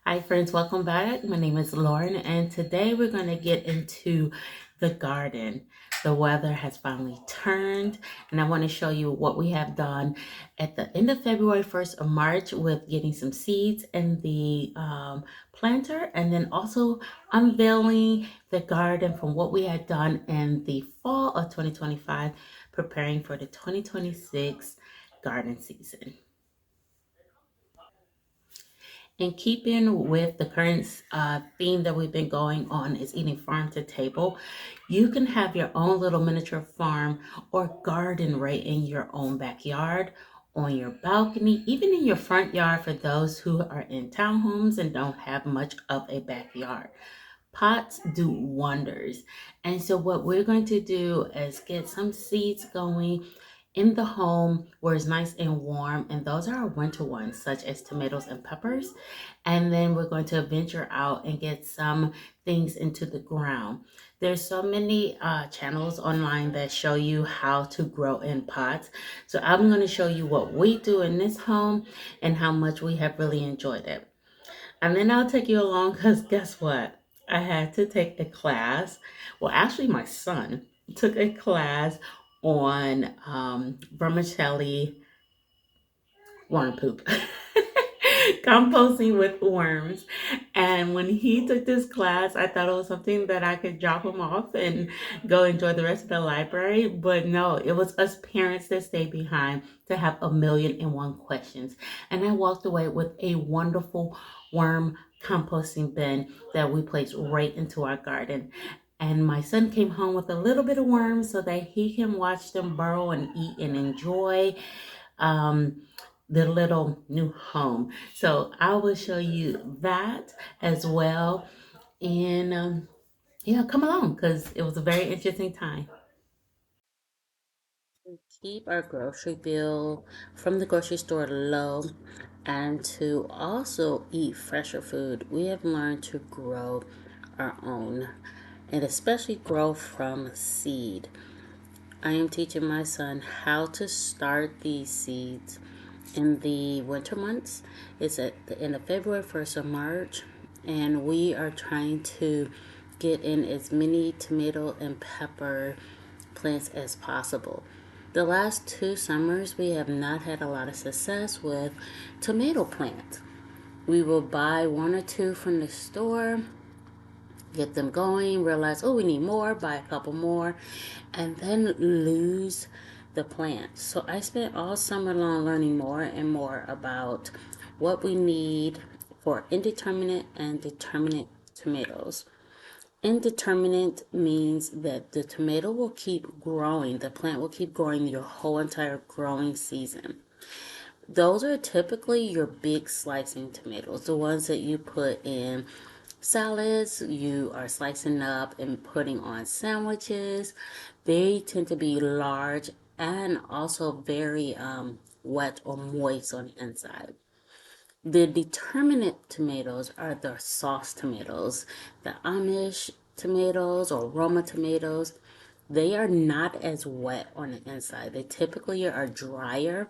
Hi, friends, welcome back. My name is Lauren, and today we're going to get into the garden. The weather has finally turned, and I want to show you what we have done at the end of February, 1st of March, with getting some seeds in the planter, and then also unveiling the garden from what we had done in the fall of 2025, preparing for the 2026 garden season. In keeping with the current theme that we've been going on is eating farm to table, you can have your own little miniature farm or garden right in your own backyard, on your balcony, even in your front yard for those who are in townhomes and don't have much of a backyard. Pots do wonders. And so, what we're going to do is get some seeds going in the home where it's nice and warm. And those are our winter ones, such as tomatoes and peppers. And then we're going to venture out and get some things into the ground. There's so many channels online that show you how to grow in pots. So I'm going to show you what we do in this home and how much we have really enjoyed it. And then I'll take you along because guess what? I had to take a class. Well, actually, my son took a class on vermicelli worm poop. Composting with worms. And when he took this class, I thought it was something that I could drop him off and go enjoy the rest of the library. But no, it was us parents that stayed behind to have a million and one questions. And I walked away with a wonderful worm composting bin that we placed right into our garden. And my son came home with a little bit of worms so that he can watch them burrow and eat and enjoy. Um, the little new home. So I will show you that as well. And yeah, come along because it was a very interesting time. To keep our grocery bill from the grocery store low and to also eat fresher food, we have learned to grow our own and especially grow from seed. I am teaching my son how to start these seeds in the winter months. It's at the end of February, 1st of March, and we are trying to get in as many tomato and pepper plants as possible. The last 2 summers, we have not had a lot of success with tomato plants. We will buy one or two from the store, get them going, realize, oh, we need more, buy a couple more, and then lose the plants. So I spent all summer long learning more and more about what we need for indeterminate and determinate tomatoes. Indeterminate means that the tomato will keep growing, the plant will keep growing your whole entire growing season. Those are typically your big slicing tomatoes, the ones that you put in salads, you are slicing up and putting on sandwiches. They tend to be large and also very wet or moist on the inside. The determinate tomatoes are the sauce tomatoes, the Amish tomatoes or Roma tomatoes. They are not as wet on the inside. They typically are drier,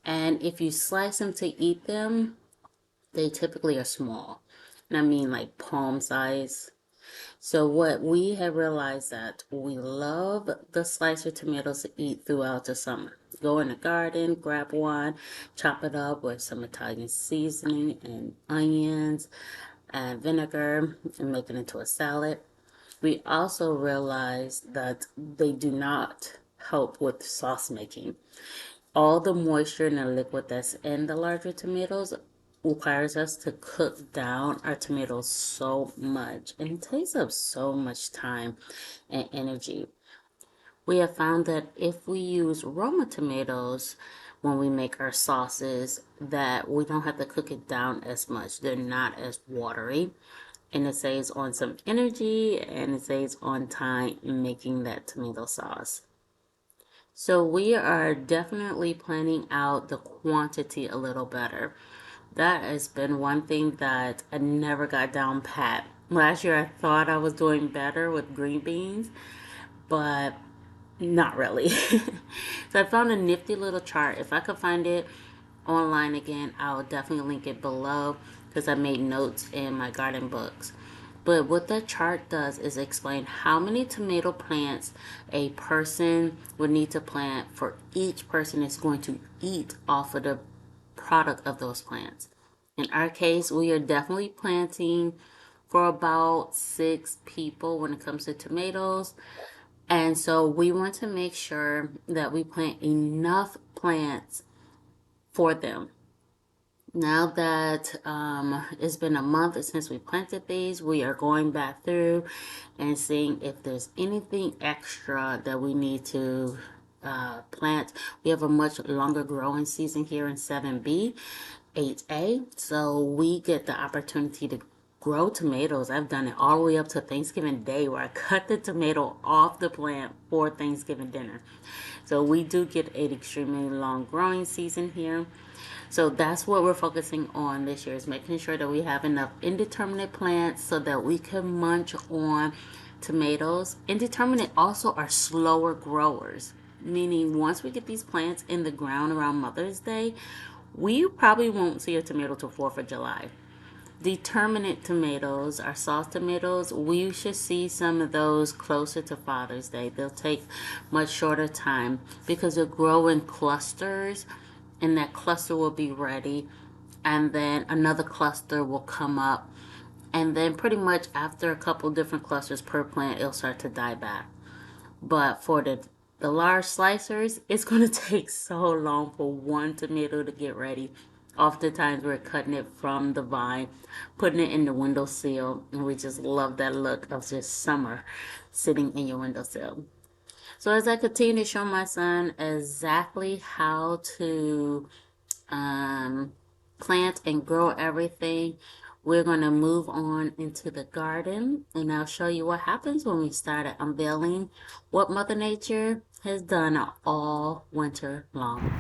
and if you slice them to eat them, they typically are small. And I mean like palm size. So what we have realized that we love the slicer tomatoes to eat throughout the summer. Go in the garden, grab one, chop it up with some Italian seasoning and onions and vinegar and make it into a salad. We also realized that they do not help with sauce making. All the moisture and the liquid that's in the larger tomatoes requires us to cook down our tomatoes so much, and it takes up so much time and energy. We have found that if we use Roma tomatoes when we make our sauces, that we don't have to cook it down as much. They're not as watery, and it saves on some energy and it saves on time in making that tomato sauce. So we are definitely planning out the quantity a little better. That has been one thing that I never got down pat. Last year I thought I was doing better with green beans, but not really. So I found a nifty little chart. If I could find it online again, I'll definitely link it below. because I made notes in my garden books. But what that chart does is explain how many tomato plants a person would need to plant for each person is going to eat off of the product of those plants. In our case, we are definitely planting for about 6 people when it comes to tomatoes. And so we want to make sure that we plant enough plants for them. Now that it's been a month since we planted these, we are going back through and seeing if there's anything extra that we need to plant. We have a much longer growing season here in 7B, 8A, so we get the opportunity to grow tomatoes. I've done it all the way up to Thanksgiving Day where I cut the tomato off the plant for Thanksgiving dinner. So we do get an extremely long growing season here. So that's what we're focusing on this year, is making sure that we have enough indeterminate plants so that we can munch on tomatoes. Indeterminate also are slower growers, meaning once we get these plants in the ground around Mother's Day, we probably won't see a tomato till 4th of July. Determinate tomatoes are sauce tomatoes. We should see some of those closer to Father's Day. They'll take much shorter time because they'll grow in clusters, and that cluster will be ready, and then another cluster will come up, and then pretty much after a couple different clusters per plant, it'll start to die back. But for the large slicers, it's going to take so long for one tomato to get ready. Oftentimes we're cutting it from the vine, putting it in the windowsill, and we just love that look of just summer sitting in your windowsill. So as I continue to show my son exactly how to um, plant and grow everything, we're going to move on into the garden, and I'll show you what happens when we start unveiling what Mother Nature has done all winter long.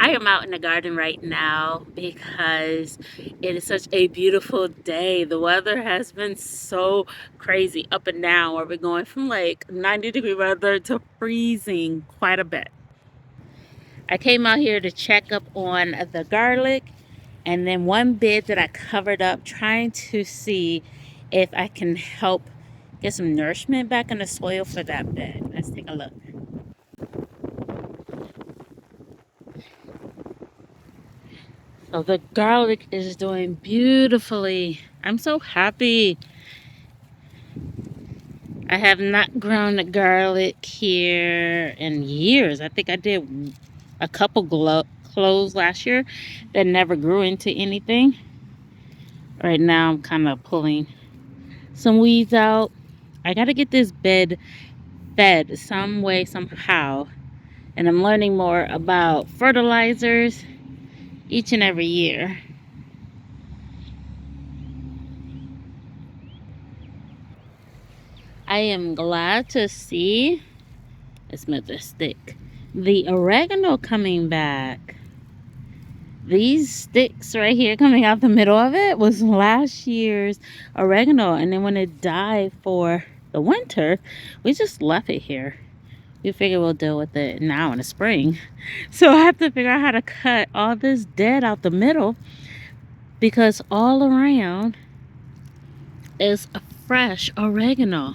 I am out in the garden right now because it is such a beautiful day. The weather has been so crazy up and down, where we're going from like 90-degree weather to freezing quite a bit. I came out here to check up on the garlic and then one bed that I covered up, trying to see if I can help get some nourishment back in the soil for that bed. Let's take a look. So the garlic is doing beautifully. I'm so happy. I have not grown the garlic here in years. I think I did a couple cloves last year that never grew into anything. Right now I'm kind of pulling some weeds out. I got to get this bed fed some way, somehow. And I'm learning more about fertilizers each and every year. I am glad to see, let's move this stick, the oregano coming back. These sticks right here coming out the middle of it was last year's oregano, and then when it died for the winter, we just left it here. We figure we'll deal with it now in the spring. So I have to figure out how to cut all this dead out the middle, because all around is a fresh oregano.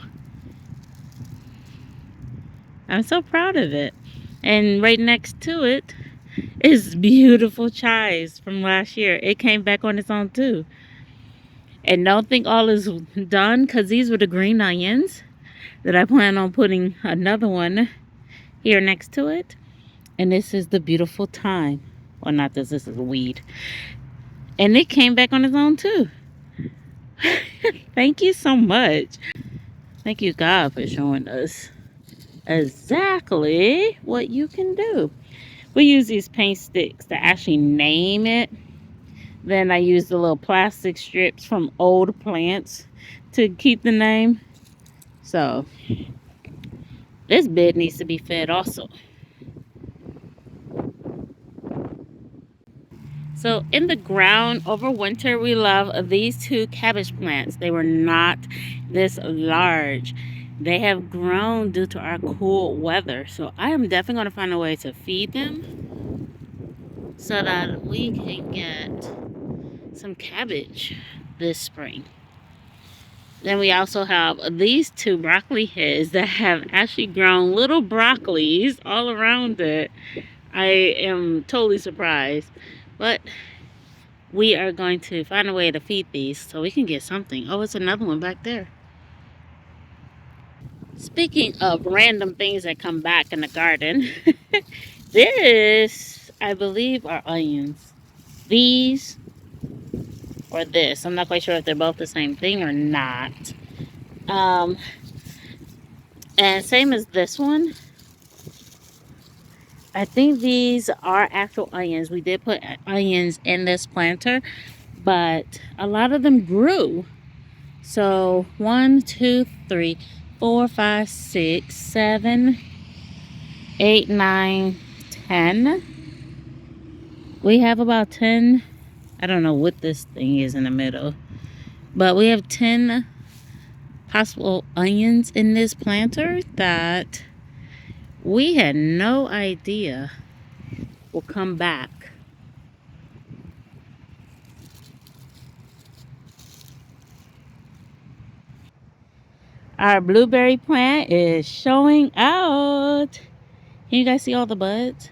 I'm so proud of it. And right next to it is beautiful chives from last year. It came back on its own too. And don't think all is done, because these were the green onions that I plan on putting another one here next to it. And this is the beautiful thyme. Well, not this, this is a weed. And it came back on its own too. Thank you so much. Thank you, God, for showing us exactly what you can do. We use these paint sticks to actually name it. Then I use the little plastic strips from old plants to keep the name. So this bed needs to be fed also. So in the ground over winter, we love these two cabbage plants. They were not this large. They have grown due to our cool weather. So I am definitely going to find a way to feed them so that we can get some cabbage this spring. Then we also have these two broccoli heads that have actually grown little broccolis all around it. I am totally surprised. But we are going to find a way to feed these so we can get something. Oh, it's another one back there. Speaking of random things that come back in the garden, this, I believe, are onions. These or this. I'm not quite sure if they're both the same thing or not. Um, and same as this one. I think these are actual onions. We did put onions in this planter, but a lot of them grew. So 1, 2, 3, 4, 5, 6, 7, 8, 9, 10. We have about 10. I don't know what this thing is in the middle, but we have 10 possible onions in this planter that we had no idea will come back. Our blueberry plant is showing out. Can you guys see all the buds?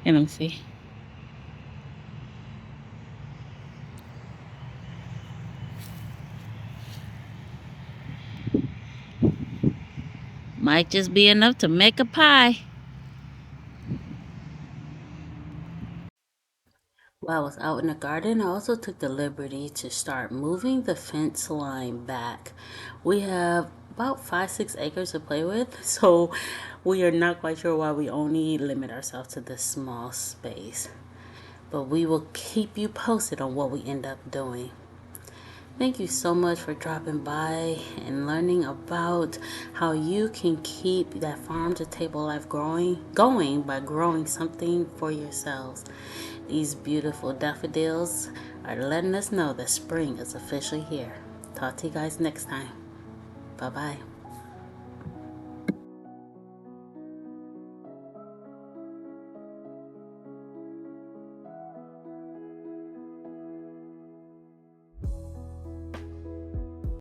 And let me see. Might just be enough to make a pie. While I was out in the garden, I also took the liberty to start moving the fence line back. We have about 5-6 acres to play with, so we are not quite sure why we only limit ourselves to this small space. But we will keep you posted on what we end up doing. Thank you so much for dropping by and learning about how you can keep that farm to table life going by growing something for yourselves. These beautiful daffodils are letting us know that spring is officially here. Talk to you guys next time. Bye bye.